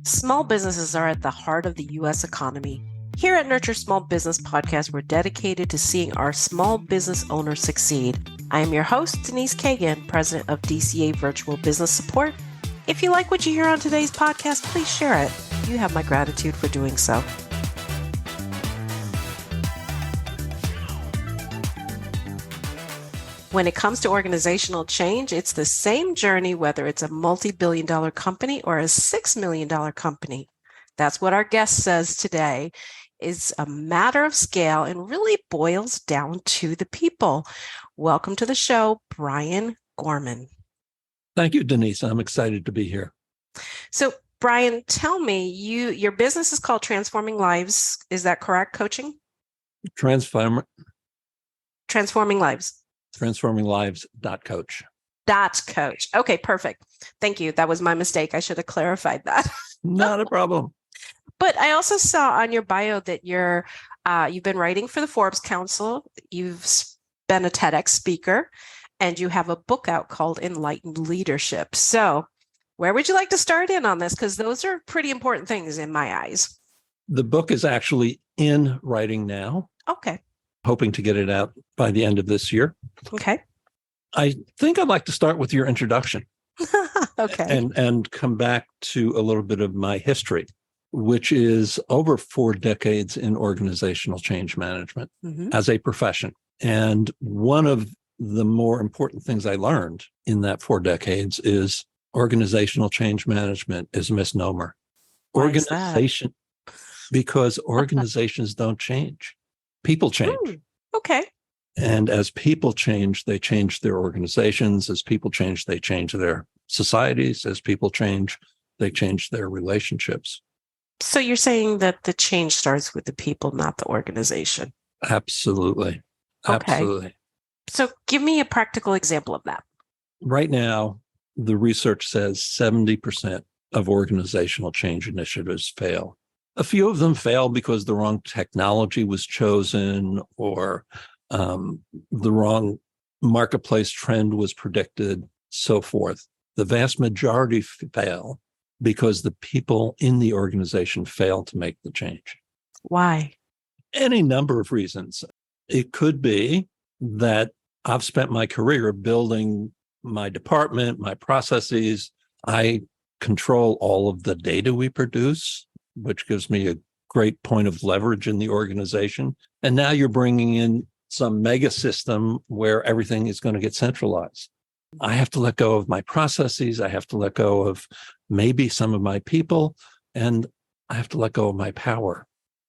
Small businesses are at the heart of the U.S. economy. Here at Nurture Small Business Podcast, we're dedicated to seeing our small business owners succeed. I am your host, Denise Cagan, president of DCA Virtual Business Support. If you like what you hear on today's podcast, please share it. You have my gratitude for doing so. When it comes to organizational change, it's the same journey, whether it's a multi-billion-dollar company or a $6 million company. That's what our guest says today is a matter of scale and really boils down to the people. Welcome to the show, Brian Gorman. Thank you, Denise. I'm excited to be here. So, Brian, tell me, your business is called Transforming Lives. Is that correct? Coaching? Transforming Lives. TransformingLives.coach. .coach. Okay, perfect. Thank you. That was my mistake. I should have clarified that. Not a problem. But I also saw on your bio that you've been writing for the Forbes Council. You've been a TEDx speaker, and you have a book out called Enlightened Leadership. So where would you like to start in on this? Because those are pretty important things in my eyes. The book is actually in writing now. Okay. Hoping to get it out by the end of this year. Okay. I think I'd like to start with your introduction. Okay. And come back to a little bit of my history, which is over 4 decades in organizational change management as a profession. And one of the more important things I learned in that 4 decades is organizational change management is a misnomer. Organization, because organizations don't change. People change. Okay. And as people change, they change their organizations. As people change, they change their societies. As people change, they change their relationships. So you're saying that the change starts with the people, not the organization? Absolutely. Okay. Absolutely. So give me a practical example of that. Right now, the research says 70% of organizational change initiatives fail. A few of them fail because the wrong technology was chosen or the wrong marketplace trend was predicted, so forth. The vast majority fail because the people in the organization fail to make the change. Why? Any number of reasons. It could be that I've spent my career building my department, my processes. I control all of the data we produce, which gives me a great point of leverage in the organization. And now you're bringing in some mega system where everything is going to get centralized. I have to let go of my processes. I have to let go of maybe some of my people, and I have to let go of my power.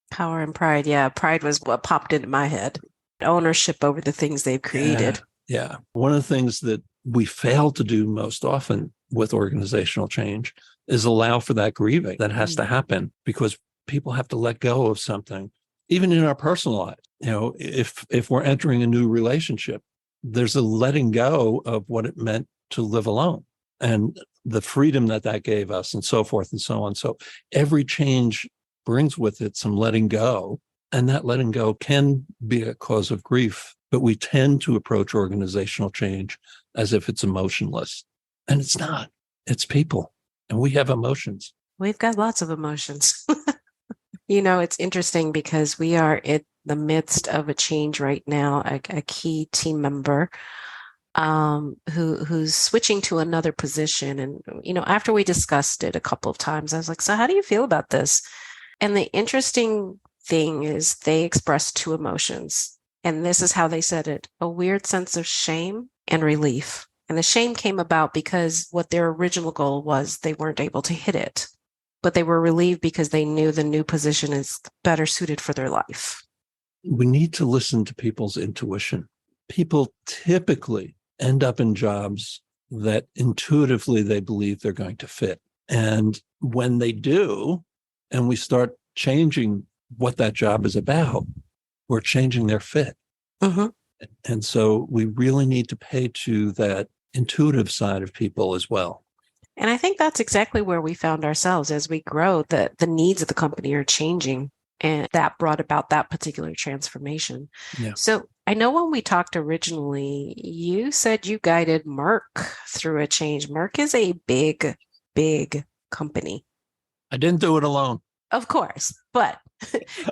Power and pride. Yeah. Pride was what popped into my head. Ownership over the things they've created. Yeah. One of the things that we fail to do most often with organizational change is allow for that grieving that has to happen because people have to let go of something, even in our personal life. If we're entering a new relationship, there's a letting go of what it meant to live alone and the freedom that gave us and so forth and so on. So every change brings with it some letting go, and that letting go can be a cause of grief, but we tend to approach organizational change as if it's emotionless, and it's not. It's people. And we have emotions. We've got lots of emotions. It's interesting because we are in the midst of a change right now. A key team member who's switching to another position. And, after we discussed it a couple of times, I was like, so how do you feel about this? And the interesting thing is they expressed 2 emotions. And this is how they said it: a weird sense of shame and relief. And the shame came about because what their original goal was, they weren't able to hit it. But they were relieved because they knew the new position is better suited for their life. We need to listen to people's intuition. People typically end up in jobs that intuitively they believe they're going to fit. And when they do, and we start changing what that job is about, we're changing their fit. And so we really need to pay to that intuitive side of people as well. And I think that's exactly where we found ourselves as we grow. The needs of the company are changing, and that brought about that particular transformation. Yeah. So I know when we talked originally, you said you guided Merck through a change. Merck is a big, big company. I didn't do it alone. Of course, but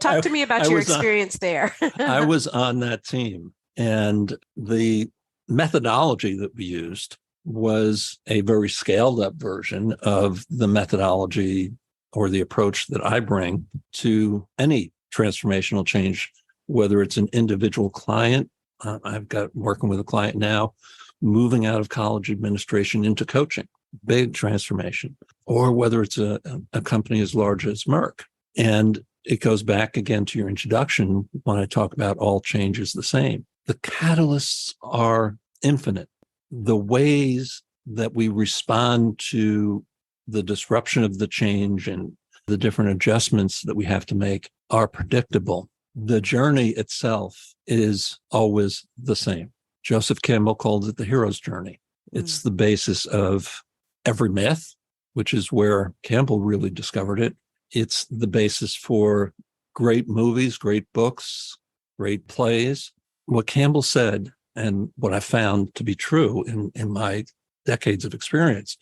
talk I, to me about I your was on, experience there. I was on that team, and the methodology that we used was a very scaled up version of the methodology or the approach that I bring to any transformational change, whether it's an individual client. I've got working with a client now, moving out of college administration into coaching, big transformation, or whether it's a company as large as Merck. And it goes back again to your introduction when I talk about all change is the same. The catalysts are infinite. The ways that we respond to the disruption of the change and the different adjustments that we have to make are predictable. The journey itself is always the same. Joseph Campbell called it the hero's journey. It's the basis of every myth, which is where Campbell really discovered it. It's the basis for great movies, great books, great plays. What Campbell said, and what I found to be true in my decades of experience,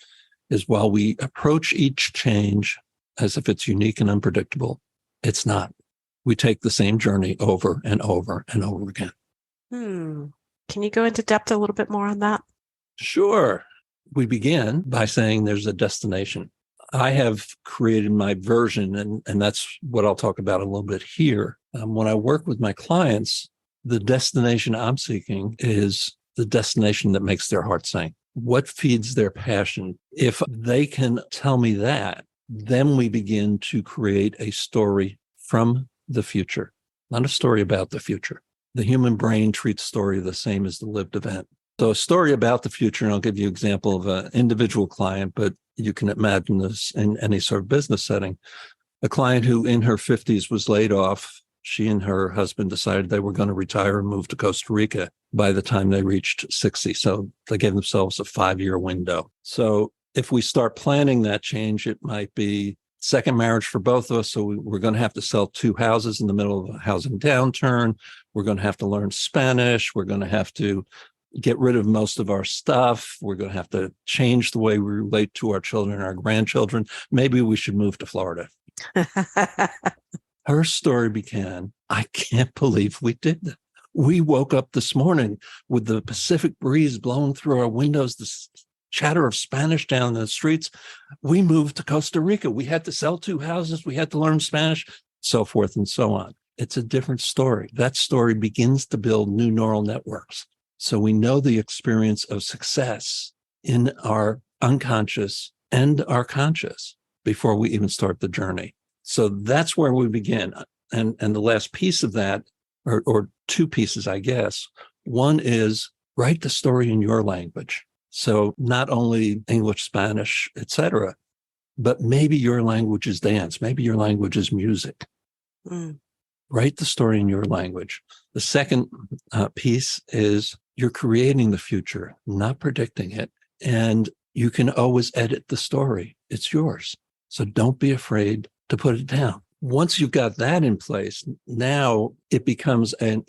is while we approach each change as if it's unique and unpredictable, it's not. We take the same journey over and over and over again. Can you go into depth a little bit more on that? Sure. We begin by saying there's a destination. I have created my version, and that's what I'll talk about a little bit here. When I work with my clients, the destination I'm seeking is the destination that makes their heart sing. What feeds their passion? If they can tell me that, then we begin to create a story from the future, not a story about the future. The human brain treats story the same as the lived event. So a story about the future, and I'll give you an example of an individual client, but you can imagine this in any sort of business setting. A client who in her 50s was laid off. She and her husband decided they were going to retire and move to Costa Rica by the time they reached 60. So they gave themselves a 5-year window. So if we start planning that change, it might be second marriage for both of us. So we're going to have to sell 2 houses in the middle of a housing downturn. We're going to have to learn Spanish. We're going to have to get rid of most of our stuff. We're going to have to change the way we relate to our children and our grandchildren. Maybe we should move to Florida. Her story began, I can't believe we did that. We woke up this morning with the Pacific breeze blowing through our windows, the chatter of Spanish down the streets. We moved to Costa Rica. We had to sell 2 houses. We had to learn Spanish, so forth and so on. It's a different story. That story begins to build new neural networks. So we know the experience of success in our unconscious and our conscious before we even start the journey. So that's where we begin. And the last piece of that, or 2 pieces, I guess. One is write the story in your language. So not only English, Spanish, etc., but maybe your language is dance. Maybe your language is music. Write the story in your language. The second piece is you're creating the future, not predicting it. And you can always edit the story. It's yours. So don't be afraid to put it down. Once you've got that in place, now it becomes an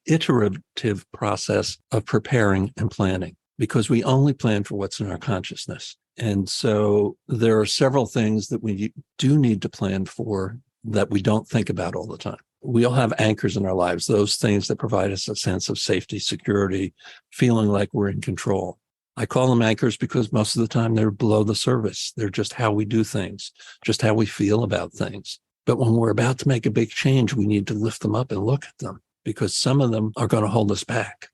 iterative process of preparing and planning, because we only plan for what's in our consciousness. And so there are several things that we do need to plan for that we don't think about all the time. We all have anchors in our lives, those things that provide us a sense of safety, security, feeling like we're in control. I call them anchors because most of the time they're below the surface. They're just how we do things, just how we feel about things. But when we're about to make a big change, we need to lift them up and look at them, because some of them are going to hold us back.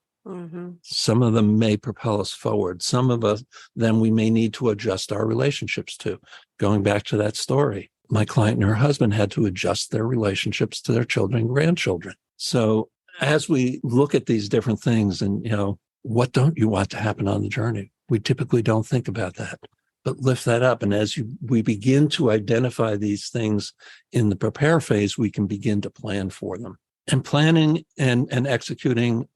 Some of them may propel us forward. Some of them we may need to adjust our relationships to. Going back to that story, my client and her husband had to adjust their relationships to their children and grandchildren. So as we look at these different things and, what don't you want to happen on the journey? We typically don't think about that, but lift that up. And as we begin to identify these things in the prepare phase, we can begin to plan for them. And planning and executing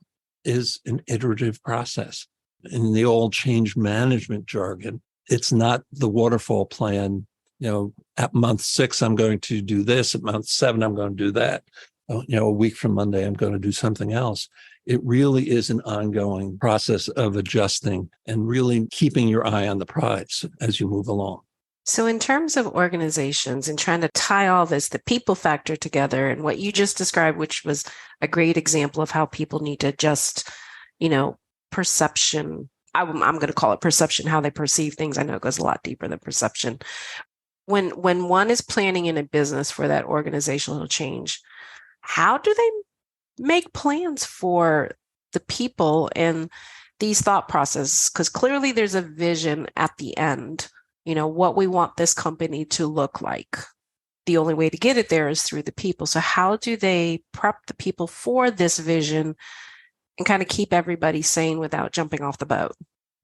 is an iterative process. In the old change management jargon, it's not the waterfall plan. At month 6, I'm going to do this. At month 7, I'm going to do that. A week from Monday, I'm going to do something else. It really is an ongoing process of adjusting and really keeping your eye on the prize as you move along. So, in terms of organizations and trying to tie all this, the people factor together and what you just described, which was a great example of how people need to adjust, perception. I'm going to call it perception, how they perceive things. I know it goes a lot deeper than perception. When one is planning in a business for that organizational change, how do they make plans for the people and these thought processes? Because clearly there's a vision at the end, what we want this company to look like. The only way to get it there is through the people. So how do they prep the people for this vision and kind of keep everybody sane without jumping off the boat?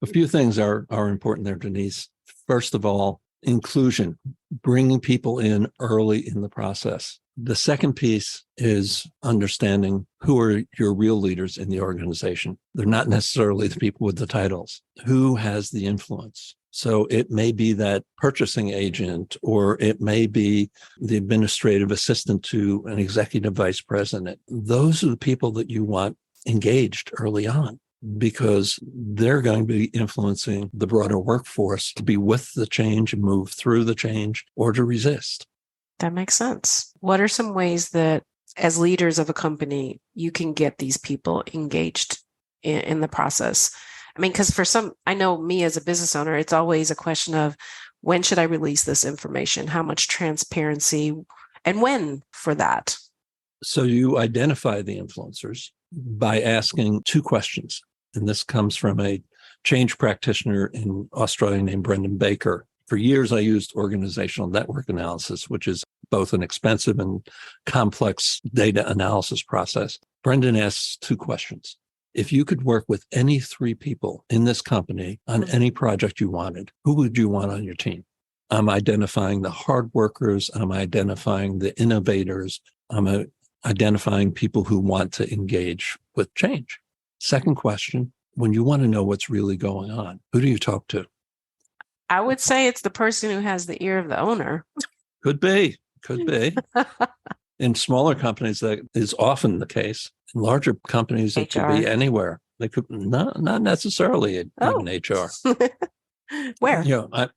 A few things are important there, Denise. First of all, inclusion, bringing people in early in the process. The second piece is understanding who are your real leaders in the organization. They're not necessarily the people with the titles. Who has the influence? So it may be that purchasing agent, or it may be the administrative assistant to an executive vice president. Those are the people that you want engaged early on, because they're going to be influencing the broader workforce to be with the change and move through the change or to resist. That makes sense. What are some ways that as leaders of a company, you can get these people engaged in the process? I mean, because for some, I know me as a business owner, it's always a question of when should I release this information? How much transparency and when for that? So you identify the influencers by asking two questions. And this comes from a change practitioner in Australia named Brendan Baker. For years, I used organizational network analysis, which is both an expensive and complex data analysis process. Brendan asks two questions. If you could work with any three people in this company on any project you wanted, who would you want on your team? I'm identifying the hard workers. I'm identifying the innovators. I'm identifying people who want to engage with change. Second question, when you want to know what's really going on, who do you talk to? I would say it's the person who has the ear of the owner. Could be. In smaller companies, that is often the case. In larger companies, it could be anywhere. They could not necessarily even HR. Where?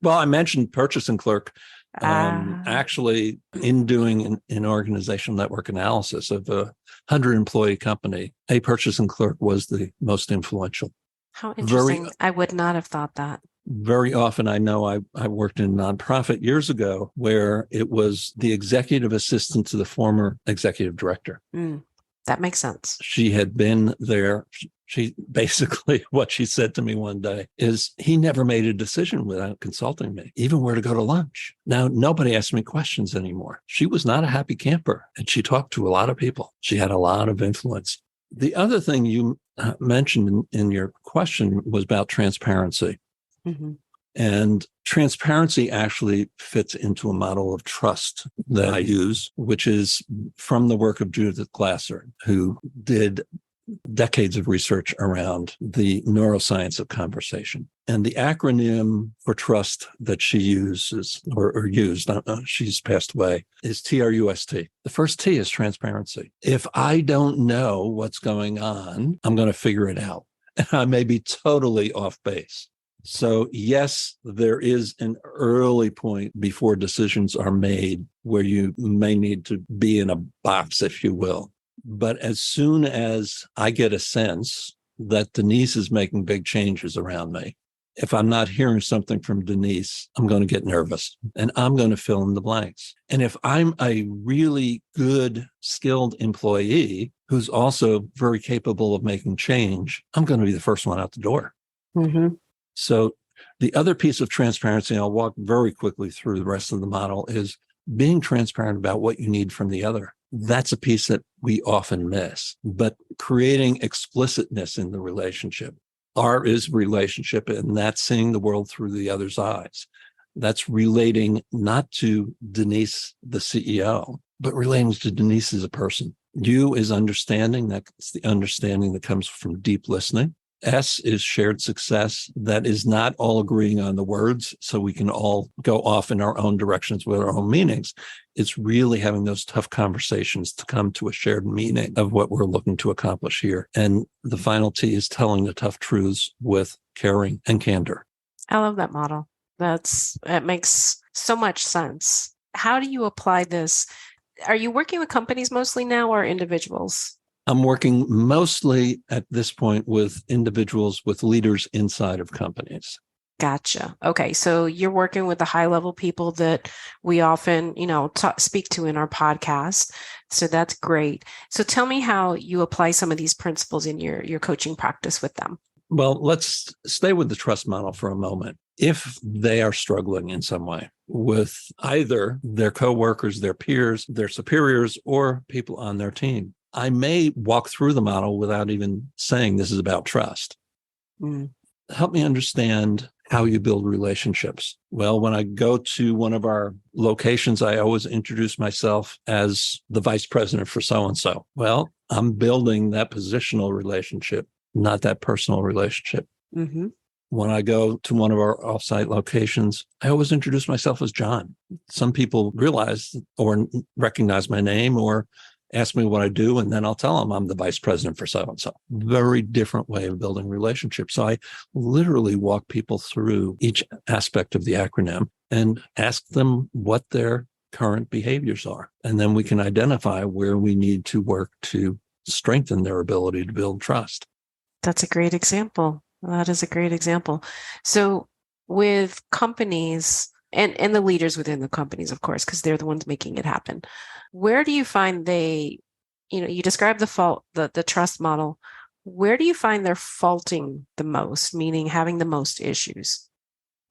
I mentioned purchasing clerk. Actually, in doing an organizational network analysis of a 100-employee company, a purchasing clerk was the most influential. How interesting. I would not have thought that. Very often, I know I worked in a nonprofit years ago where it was the executive assistant to the former executive director. That makes sense. She had been there. She basically, what she said to me one day is, he never made a decision without consulting me, even where to go to lunch. Now, nobody asks me questions anymore. She was not a happy camper, and she talked to a lot of people. She had a lot of influence. The other thing you mentioned in your question was about transparency. Mm-hmm. And transparency actually fits into a model of trust that I use, which is from the work of Judith Glasser, who did decades of research around the neuroscience of conversation. And the acronym for trust that she uses or used, she's passed away, is TRUST. The first T is transparency. If I don't know what's going on, I'm going to figure it out. And I may be totally off base. So yes, there is an early point before decisions are made where you may need to be in a box, if you will. But as soon as I get a sense that Denise is making big changes around me, if I'm not hearing something from Denise, I'm going to get nervous and I'm going to fill in the blanks. And if I'm a really good, skilled employee who's also very capable of making change, I'm going to be the first one out the door. Mm-hmm. So the other piece of transparency, I'll walk very quickly through the rest of the model, is being transparent about what you need from the other. That's a piece that we often miss, but creating explicitness in the relationship. R is relationship, and that's seeing the world through the other's eyes. That's relating not to Denise, the CEO, but relating to Denise as a person. U is understanding. That's the understanding that comes from deep listening. S is shared success. That is not all agreeing on the words so we can all go off in our own directions with our own meanings. It's really having those tough conversations to come to a shared meaning of what we're looking to accomplish here. And the final T is telling the tough truths with caring and candor. I love that model. It makes so much sense. How do you apply this? Are you working with companies mostly now or individuals? I'm working mostly at this point with individuals, with leaders inside of companies. Gotcha. Okay. So you're working with the high level people that we often, speak to in our podcast. So that's great. So tell me how you apply some of these principles in your coaching practice with them. Well, let's stay with the trust model for a moment. If they are struggling in some way with either their coworkers, their peers, their superiors, or people on their team, I may walk through the model without even saying this is about trust. Help me understand how you build relationships. Well, when I go to one of our locations, I always introduce myself as the vice president for so-and-so. Well, I'm building that positional relationship, not that personal relationship. Mm-hmm. When I go to one of our offsite locations, I always introduce myself as John. Some people realize or recognize my name or ask me what I do, and then I'll tell them I'm the vice president for so-and-so. Very different way of building relationships. So I literally walk people through each aspect of the acronym and ask them what their current behaviors are. And then we can identify where we need to work to strengthen their ability to build trust. That's a great example. That is a great example. So with companies and the leaders within the companies, of course, because they're the ones making it happen, where do you find you describe the trust model. Where do you find they're faulting the most, meaning having the most issues?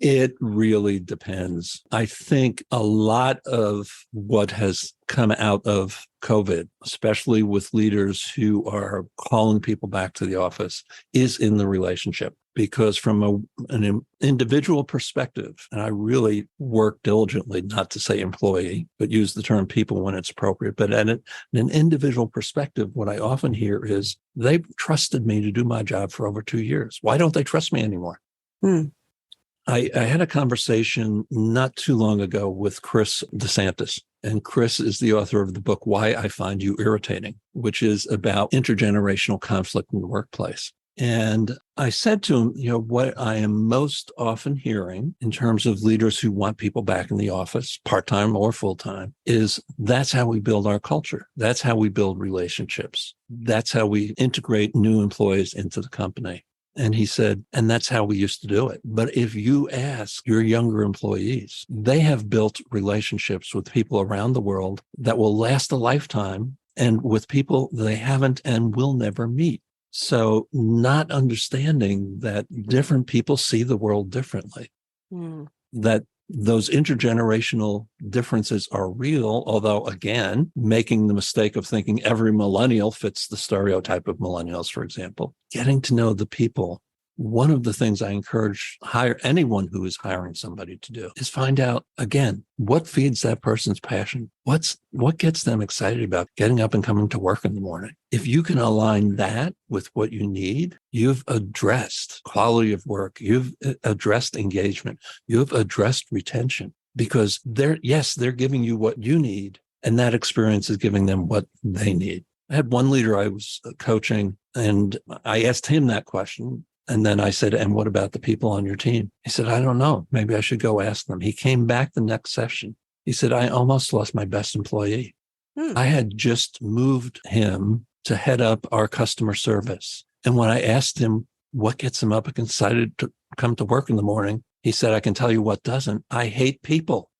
It really depends. I think a lot of what has come out of COVID, especially with leaders who are calling people back to the office, is in the relationship. Because from an individual perspective, and I really work diligently, not to say employee, but use the term people when it's appropriate. But at an individual perspective, what I often hear is they've trusted me to do my job for over 2 years. Why don't they trust me anymore? I had a conversation not too long ago with Chris DeSantis, and Chris is the author of the book, Why I Find You Irritating, which is about intergenerational conflict in the workplace. And I said to him, what I am most often hearing in terms of leaders who want people back in the office, part-time or full-time, is that's how we build our culture. That's how we build relationships. That's how we integrate new employees into the company. And he said, and that's how we used to do it. But if you ask your younger employees, they have built relationships with people around the world that will last a lifetime and with people they haven't and will never meet. So not understanding that different people see the world differently, that those intergenerational differences are real, although, again, making the mistake of thinking every millennial fits the stereotype of millennials, for example. Getting to know the people. One of the things I encourage anyone who is hiring somebody to do is find out, again, what feeds that person's passion? What gets them excited about getting up and coming to work in the morning? If you can align that with what you need, you've addressed quality of work. You've addressed engagement. You've addressed retention because they're giving you what you need, and that experience is giving them what they need. I had one leader I was coaching, and I asked him that question. And then I said, and what about the people on your team? He said, I don't know. Maybe I should go ask them. He came back the next session. He said, I almost lost my best employee. I had just moved him to head up our customer service. And when I asked him what gets him up and excited to come to work in the morning, he said, I can tell you what doesn't. I hate people.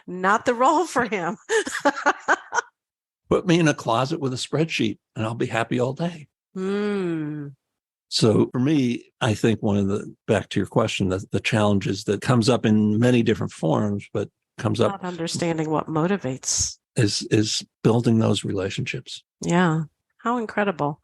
Not the role for him. Put me in a closet with a spreadsheet and I'll be happy all day. So for me, I think back to your question, the challenges that comes up in many different forms, but comes up. Not understanding what motivates. Is building those relationships. Yeah. How incredible.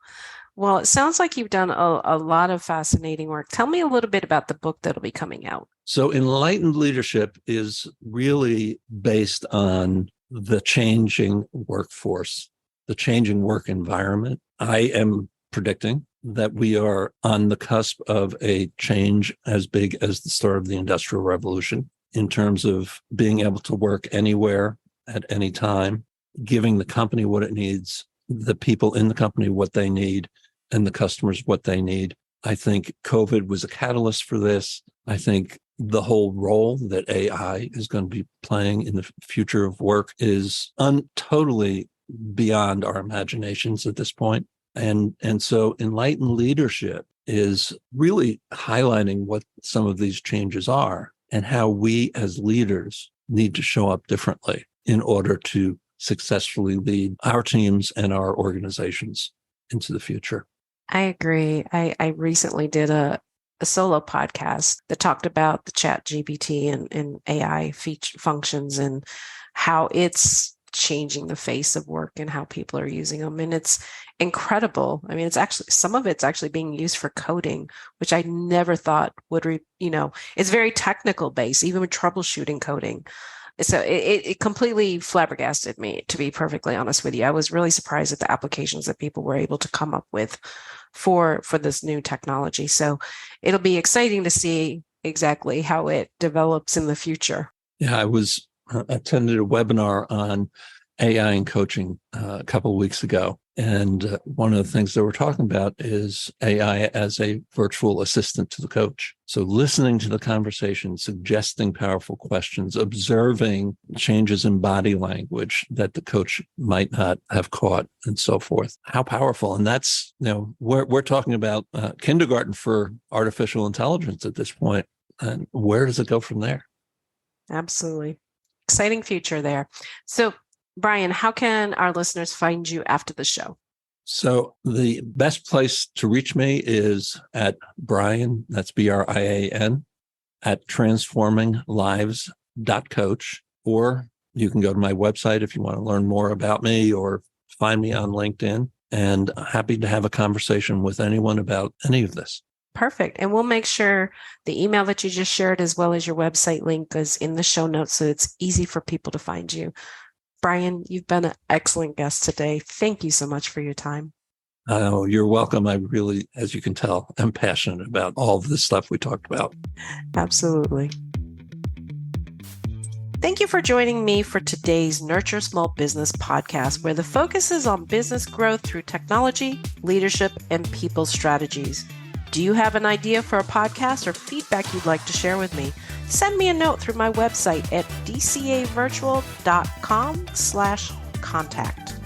Well, it sounds like you've done a lot of fascinating work. Tell me a little bit about the book that'll be coming out. So Enlightened Leadership is really based on the changing workforce, the changing work environment. I am predicting that we are on the cusp of a change as big as the start of the Industrial Revolution in terms of being able to work anywhere at any time, giving the company what it needs, the people in the company what they need, and the customers what they need. I think COVID was a catalyst for this. I think the whole role that AI is going to be playing in the future of work is totally beyond our imaginations at this point. And so enlightened leadership is really highlighting what some of these changes are and how we as leaders need to show up differently in order to successfully lead our teams and our organizations into the future. I agree. I recently did a solo podcast that talked about the chat GPT and AI functions and how it's changing the face of work and how people are using them. And it's incredible. I mean, it's actually, some of it's actually being used for coding, which I never thought would, it's very technical based, even with troubleshooting coding. So it completely flabbergasted me, to be perfectly honest with you. I was really surprised at the applications that people were able to come up with for this new technology. So it'll be exciting to see exactly how it develops in the future. Yeah, I attended a webinar on AI and coaching a couple of weeks ago. And one of the things that we're talking about is AI as a virtual assistant to the coach. So listening to the conversation, suggesting powerful questions, observing changes in body language that the coach might not have caught, and so forth. How powerful. And that's, we're talking about kindergarten for artificial intelligence at this point. And where does it go from there? Absolutely. Exciting future there. So, Brian, how can our listeners find you after the show? So the best place to reach me is at Brian, that's BRIAN, at transforminglives.coach, or you can go to my website if you want to learn more about me or find me on LinkedIn, and happy to have a conversation with anyone about any of this. Perfect. And we'll make sure the email that you just shared, as well as your website link, is in the show notes so it's easy for people to find you. Brian, you've been an excellent guest today. Thank you so much for your time. Oh, you're welcome. I really, as you can tell, I'm passionate about all of this stuff we talked about. Absolutely. Thank you for joining me for today's Nurture Small Business podcast, where the focus is on business growth through technology, leadership, and people strategies. Do you have an idea for a podcast or feedback you'd like to share with me? Send me a note through my website at dcavirtual.com/contact.